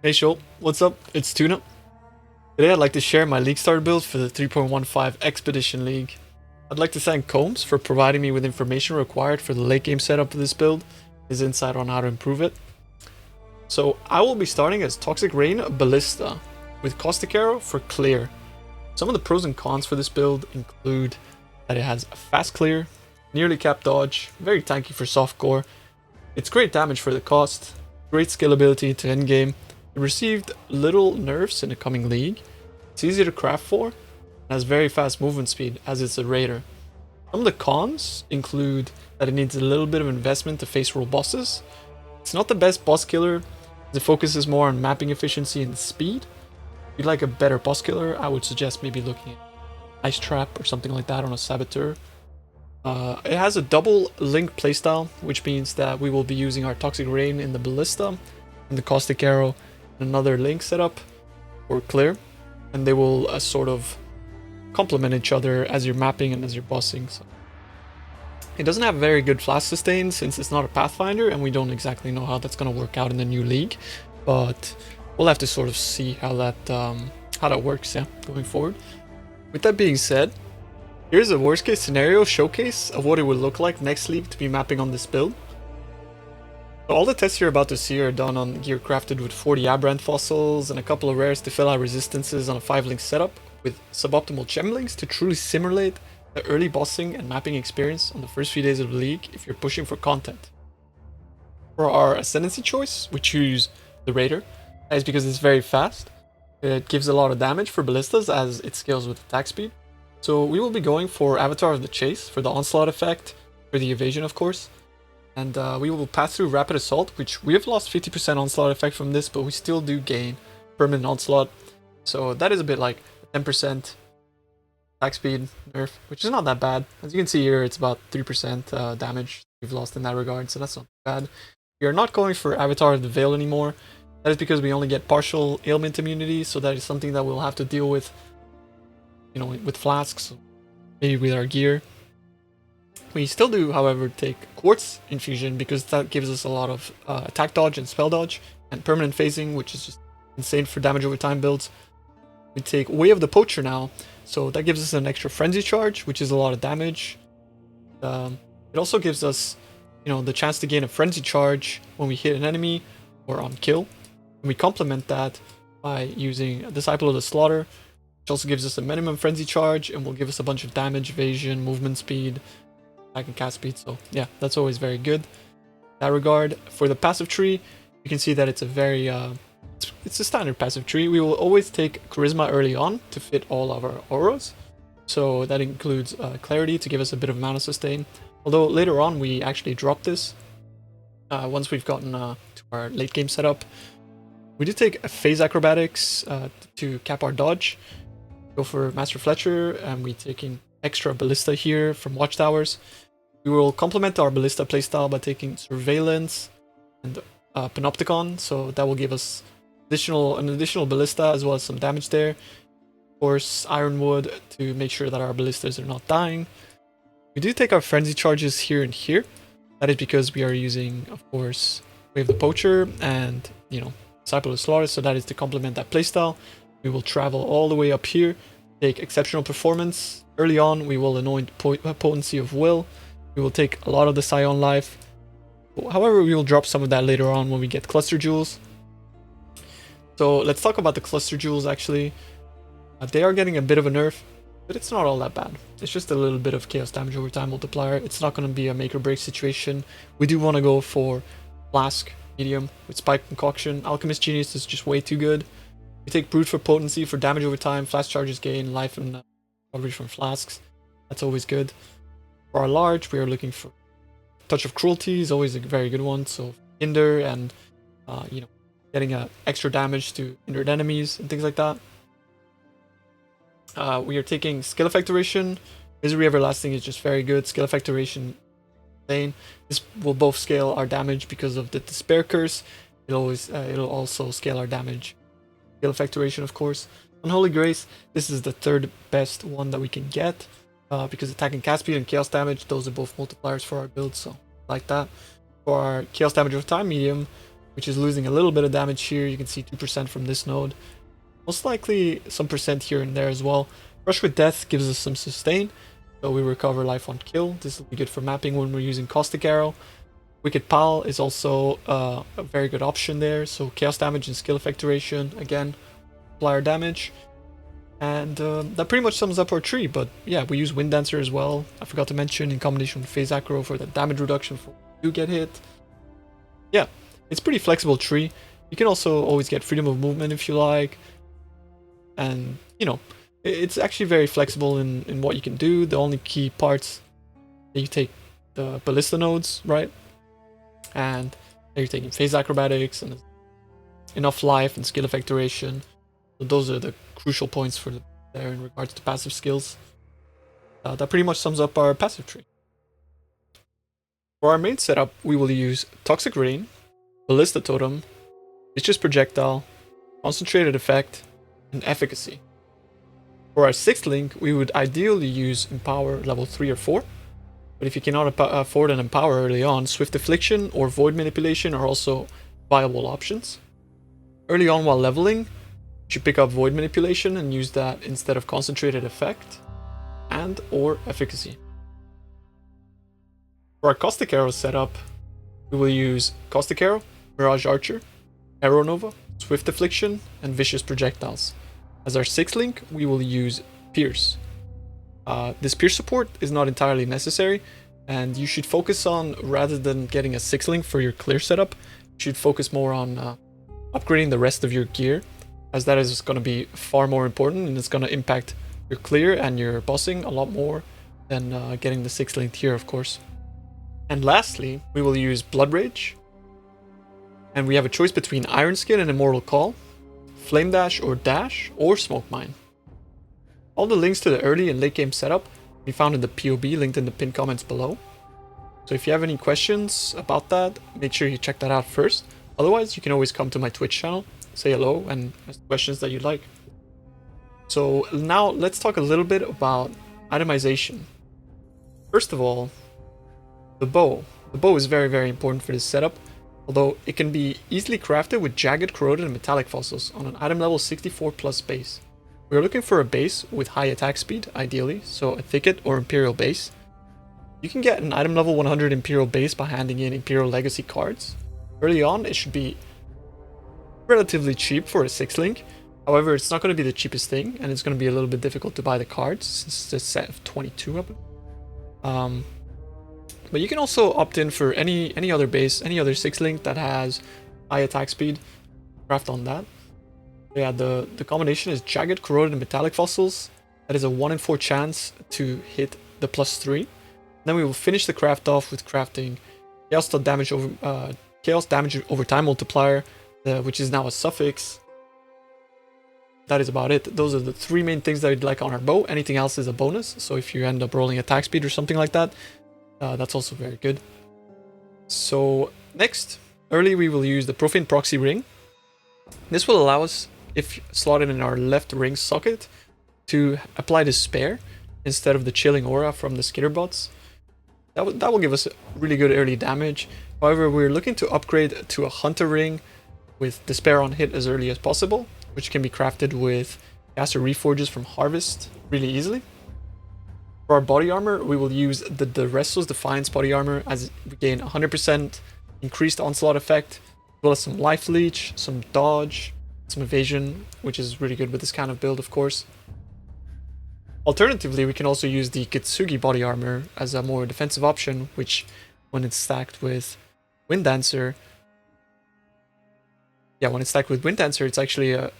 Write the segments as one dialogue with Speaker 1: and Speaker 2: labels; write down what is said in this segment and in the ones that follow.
Speaker 1: Hey Shoal, what's up? It's Tuna. Today I'd like to share my League Starter build for the 3.15 Expedition League. I'd like to thank Kaoms for providing me with information required for the late game setup of this build, his insight on how to improve it. So I will be starting as Toxic Rain Ballista, with Caustic Arrow for clear. Some of the pros and cons for this build include that it has a fast clear, nearly cap dodge, very tanky for soft core, it's great damage for the cost, great scalability to endgame. It received little nerfs in the coming league. It's easy to craft for, and has very fast movement speed as it's a raider. Some of the cons include that it needs a little bit of investment to face roll bosses. It's not the best boss killer, as it focuses more on mapping efficiency and speed. If you'd like a better boss killer, I would suggest maybe looking at Ice Trap or something like that on a Saboteur. It has a double link playstyle, which means that we will be using our Toxic Rain in the Ballista and the Caustic Arrow in another link setup or clear, and they will sort of complement each other as you're mapping and as you're bossing. So it doesn't have very good flash sustain since it's not a Pathfinder, and we don't exactly know how that's going to work out in the new league, but we'll have to sort of see how that works, yeah, going forward. With that being said, here's a worst case scenario showcase of what it would look like next league to be mapping on this build. So all the tests you're about to see are done on gear crafted with 40 Aberrant fossils and a couple of rares to fill out resistances on a 5-link setup with suboptimal gem links to truly simulate the early bossing and mapping experience on the first few days of the league if you're pushing for content. For our Ascendancy choice, we choose the Raider. That is because it's very fast. It gives a lot of damage for ballistas as it scales with attack speed. So we will be going for Avatar of the Chase for the onslaught effect, for the evasion of course. And we will pass through Rapid Assault, which we have lost 50% onslaught effect from this, but we still do gain permanent onslaught. So that is a bit like 10% attack speed nerf, which is not that bad. As you can see here, it's about 3% damage we've lost in that regard, so that's not bad. We are not going for Avatar of the Veil anymore. That is because we only get partial ailment immunity, so that is something that we'll have to deal with, you know, with flasks, maybe with our gear. We still do, however, take Quartz Infusion because that gives us a lot of attack dodge and spell dodge and permanent phasing, which is just insane for damage over time builds. We take Way of the Poacher now, so that gives us an extra Frenzy Charge, which is a lot of damage. It also gives us, you know, the chance to gain a Frenzy Charge when we hit an enemy or on kill. And we complement that by using Disciple of the Slaughter, which also gives us a minimum Frenzy Charge and will give us a bunch of damage, evasion, movement speed, attack and cast speed. So yeah, that's always very good in that regard. For the passive tree, you can see that it's a very it's a standard passive tree. We will always take Charisma early on to fit all of our auras, so that includes Clarity to give us a bit of mana sustain, although later on we actually drop this once we've gotten to our late game setup. We do take a Phase Acrobatics to cap our dodge, go for Master Fletcher, and we taking extra Ballista here from Watchtowers. We will complement our Ballista playstyle by taking Surveillance and Panopticon, so that will give us an additional Ballista as well as some damage there. Of course, Ironwood to make sure that our Ballistas are not dying. We do take our Frenzy Charges here and here. That is because we are using, of course, Way of the Poacher and, you know, Disciple of the Slaughter, so that is to complement that playstyle. We will travel all the way up here, take Exceptional Performance. Early on, we will anoint Potency of Will. We will take a lot of the Scion Life. However, we will drop some of that later on when we get Cluster Jewels. So let's talk about the Cluster Jewels actually. They are getting a bit of a nerf, but it's not all that bad. It's just a little bit of chaos damage over time multiplier. It's not going to be a make or break situation. We do want to go for Flask medium with Spike Concoction. Alchemist Genius is just way too good. We take Brute for potency for damage over time, flash charges gain, life and coverage from flasks. That's always good. For our large, we are looking for Touch of Cruelty is always a very good one. So hinder and you know, getting extra damage to hindered enemies and things like that. We are taking Skill Effect Duration. Misery Everlasting is just very good. Skill Effect Duration, insane. This will both scale our damage because of the Despair Curse. It'll also scale our damage. Skill Effect Duration, of course. Unholy Grace, this is the third best one that we can get because attack and cast speed and chaos damage, those are both multipliers for our build, so like that. For our chaos damage over time medium, which is losing a little bit of damage here. You can see 2% from this node. Most likely some percent here and there as well. Rush with Death gives us some sustain, so we recover life on kill. This will be good for mapping when we're using Caustic Arrow. Wicked Pal is also a very good option there, so chaos damage and skill effect duration, again, multiplier damage. And that pretty much sums up our tree, but yeah, we use Wind Dancer as well, I forgot to mention, in combination with Phase Acro for the damage reduction for when you do get hit. Yeah, it's pretty flexible tree. You can also always get freedom of movement if you like, and you know, it's actually very flexible in what you can do. The only key parts that you take the Ballista nodes, right? And you're taking phase acrobatics and enough life and skill effect duration. So those are the crucial points for there in regards to passive skills. That pretty much sums up our passive tree. For our main setup, we will use Toxic Rain, Ballista Totem, Vicious Projectile, Concentrated Effect, and Efficacy. For our 6th link, we would ideally use Empower level 3 or 4. But if you cannot afford an Empower early on, Swift Affliction or Void Manipulation are also viable options. Early on while leveling, you should pick up Void Manipulation and use that instead of Concentrated Effect and or Efficacy. For our Caustic Arrow setup, we will use Caustic Arrow, Mirage Archer, Arrow Nova, Swift Affliction, and Vicious Projectiles. As our 6th link, we will use Pierce. This Pierce support is not entirely necessary, and you should focus on, rather than getting a 6th link for your clear setup, you should focus more on upgrading the rest of your gear, as that is going to be far more important, and it's going to impact your clear and your bossing a lot more than getting the 6th link here, of course. And lastly, we will use Blood Rage, and we have a choice between Iron Skin and Immortal Call, Flame Dash or Smoke Mine. All the links to the early and late game setup can be found in the POB linked in the pinned comments below. So if you have any questions about that, make sure you check that out first. Otherwise, you can always come to my Twitch channel, say hello, and ask questions that you'd like. So now let's talk a little bit about itemization. First of all, the bow. The bow is very, very important for this setup, although it can be easily crafted with jagged, corroded, and metallic fossils on an item level 64 plus base. We're looking for a base with high attack speed, ideally, so a Thicket or Imperial base. You can get an item level 100 Imperial base by handing in Imperial Legacy cards. Early on, it should be relatively cheap for a 6th link. However, it's not going to be the cheapest thing, and it's going to be a little bit difficult to buy the cards, since it's a set of 22 of them. But you can also opt in for any other base, any other 6th link that has high attack speed. Craft on that. Yeah, the combination is Jagged, Corroded, and Metallic Fossils. That is a 1 in 4 chance to hit the +3. Then we will finish the craft off with crafting Chaos Damage over Time Multiplier, which is now a suffix. That is about it. Those are the 3 main things that I'd like on our bow. Anything else is a bonus, so if you end up rolling attack speed or something like that, that's also very good. So next, early we will use the Profane Proxy Ring. This will allow us, if slotted in our left ring socket, to apply Despair instead of the Chilling Aura from the Skitterbots. That will give us really good early damage. However, we're looking to upgrade to a Hunter Ring with Despair on hit as early as possible, which can be crafted with Caster Reforges from Harvest really easily. For our body armor, we will use the Restless Defiance body armor, as we gain 100% increased onslaught effect, as well as some life leech, some dodge, some evasion, which is really good with this kind of build, of course. Alternatively, we can also use the Kitsugi body armor as a more defensive option, which, when it's stacked with Wind Dancer, it's actually going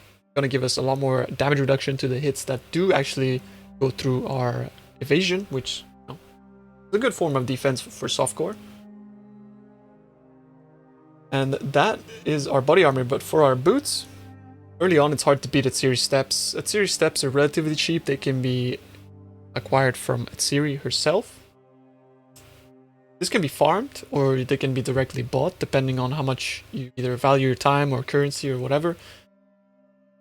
Speaker 1: to give us a lot more damage reduction to the hits that do actually go through our evasion, which is a good form of defense for softcore. And that is our body armor, but for our boots, early on it's hard to beat Atsiri Steps. Atsiri Steps are relatively cheap. They can be acquired from Atsiri herself. This can be farmed, or they can be directly bought, depending on how much you either value your time or currency or whatever.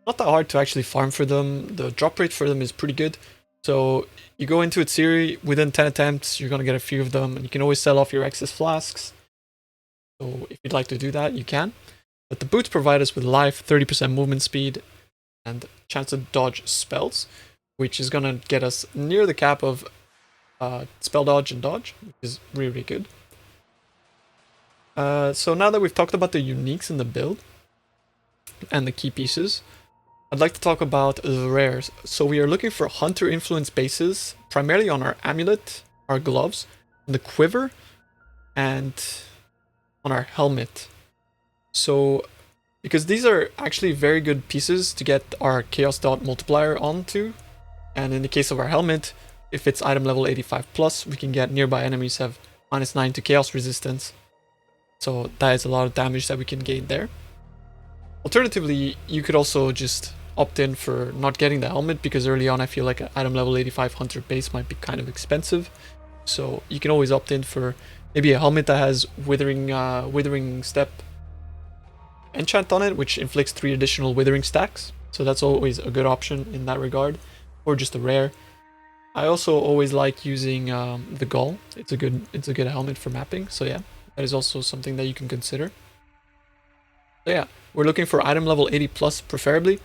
Speaker 1: Not that hard to actually farm for them. The drop rate for them is pretty good. So you go into Atsiri, within 10 attempts, you're going to get a few of them, and you can always sell off your excess flasks. So if you'd like to do that, you can. But the boots provide us with life, 30% movement speed, and chance to dodge spells, which is gonna get us near the cap of spell dodge and dodge, which is really, really good. So now that we've talked about the uniques in the build and the key pieces, I'd like to talk about the rares. So we are looking for hunter influence bases, primarily on our amulet, our gloves, the quiver, and on our helmet. So because these are actually very good pieces to get our chaos dot multiplier onto, and in the case of our helmet, if it's item level 85 plus, we can get nearby enemies have -9 to chaos resistance. So that is a lot of damage that we can gain there. Alternatively, you could also just opt in for not getting the helmet, because early on I feel like an item level 85 hunter base might be kind of expensive. So you can always opt in for maybe a helmet that has withering step enchant on it, which inflicts 3 additional withering stacks. So that's always a good option in that regard, or just a rare. I also always like using the Gull. It's a good helmet for mapping. So yeah, that is also something that you can consider. So yeah, we're looking for item level 80 plus preferably.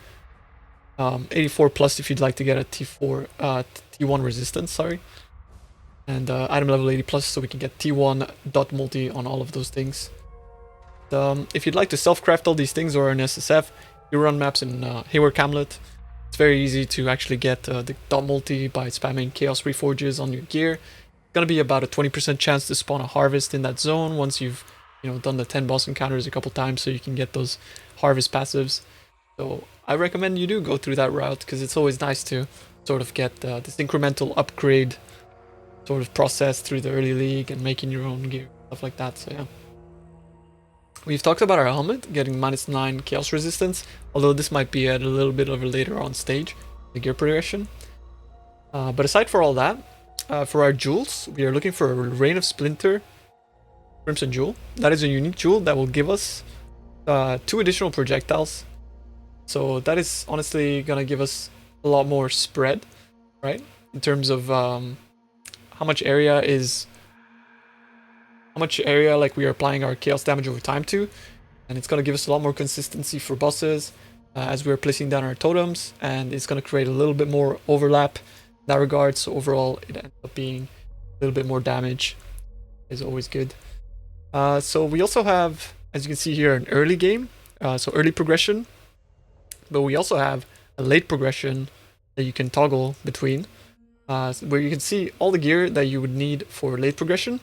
Speaker 1: 84 plus if you'd like to get a T1 resistance, sorry. And item level 80 plus so we can get T1 dot multi on all of those things. If you'd like to self-craft all these things or an SSF, you run maps in Hayward Camlet. It's very easy to actually get the dot multi by spamming Chaos Reforges on your gear. It's gonna be about a 20% chance to spawn a harvest in that zone once you've done the 10 boss encounters a couple times, so you can get those harvest passives. So I recommend you do go through that route, because it's always nice to sort of get this incremental upgrade sort of process through the early league and making your own gear, stuff like that. So yeah. We've talked about our helmet getting -9 chaos resistance, although this might be at a little bit of a later on stage, the gear progression. But aside for all that, for our jewels, we are looking for a Rain of Splinter Crimson Jewel. That is a unique jewel that will give us 2 additional projectiles. So that is honestly gonna give us a lot more spread, right? In terms of how much area like we are applying our chaos damage over time to, and it's gonna give us a lot more consistency for bosses as we're placing down our totems, and it's gonna create a little bit more overlap in that regard. So overall, it ends up being a little bit more damage. Is always good. So we also have, as you can see here, an early game, so early progression. But we also have a late progression that you can toggle between, where you can see all the gear that you would need for late progression.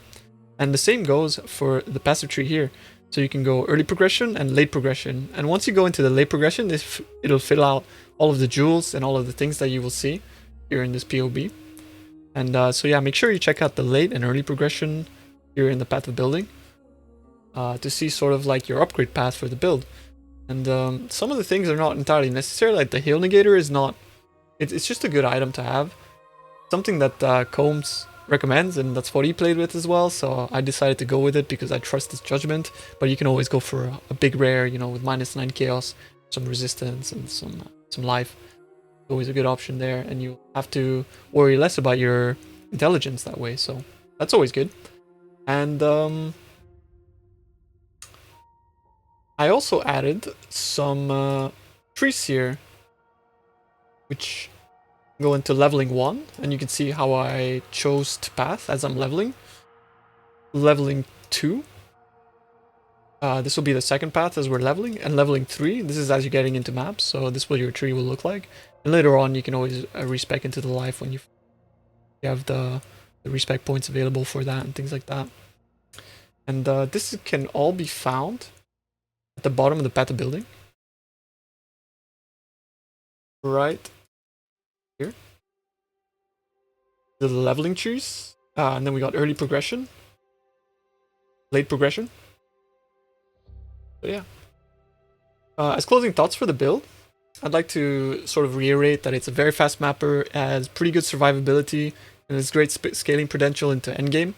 Speaker 1: And the same goes for the passive tree here. So you can go early progression and late progression. And once you go into the late progression, it'll fill out all of the jewels and all of the things that you will see here in this POB. And so yeah, make sure you check out the late and early progression here in the path of building to see sort of like your upgrade path for the build. And some of the things are not entirely necessary, like the Hail Negator is not... It's just a good item to have. Something that Kaoms recommends, and that's what he played with as well, so I decided to go with it because I trust his judgment. But you can always go for a big rare, with -9 chaos, some resistance, and some life. Always a good option there, and you have to worry less about your intelligence that way, so that's always good. And I also added some trees here, which go into leveling 1, and you can see how I chose to path as I'm leveling. Leveling 2, this will be the second path as we're leveling, and leveling 3, this is as you're getting into maps, so this is what your tree will look like. And later on, you can always respec into the life when you have the respec points available for that and things like that. And this can all be found at the bottom of the path of building. Right here. The leveling trees. And then we got early progression. Late progression. So yeah. As closing thoughts for the build, I'd like to sort of reiterate that it's a very fast mapper, has pretty good survivability, and has great scaling potential into endgame.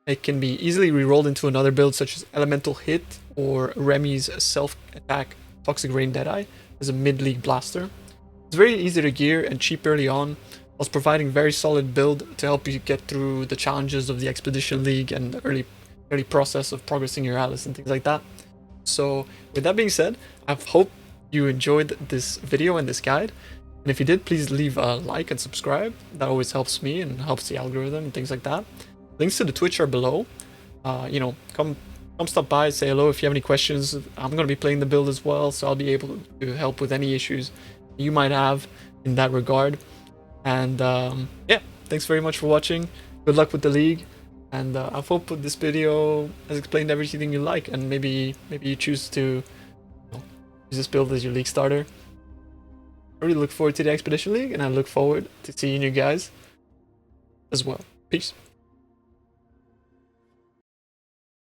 Speaker 1: It can be easily rerolled into another build such as Elemental Hit or Remy's self-attack Toxic Rain Deadeye as a mid-league blaster. It's very easy to gear and cheap early on, whilst providing very solid build to help you get through the challenges of the Expedition League and the early process of progressing your Atlas and things like that. So with that being said, I hope you enjoyed this video and this guide. And if you did, please leave a like and subscribe. That always helps me and helps the algorithm and things like that. Links to the Twitch are below. You know, come stop by, say hello if you have any questions. I'm going to be playing the build as well, so I'll be able to help with any issues you might have in that regard. And yeah, thanks very much for watching. Good luck with the league. And I hope this video has explained everything you like, and maybe you choose to use this build as your league starter. I really look forward to the Expedition League, and I look forward to seeing you guys as well. Peace.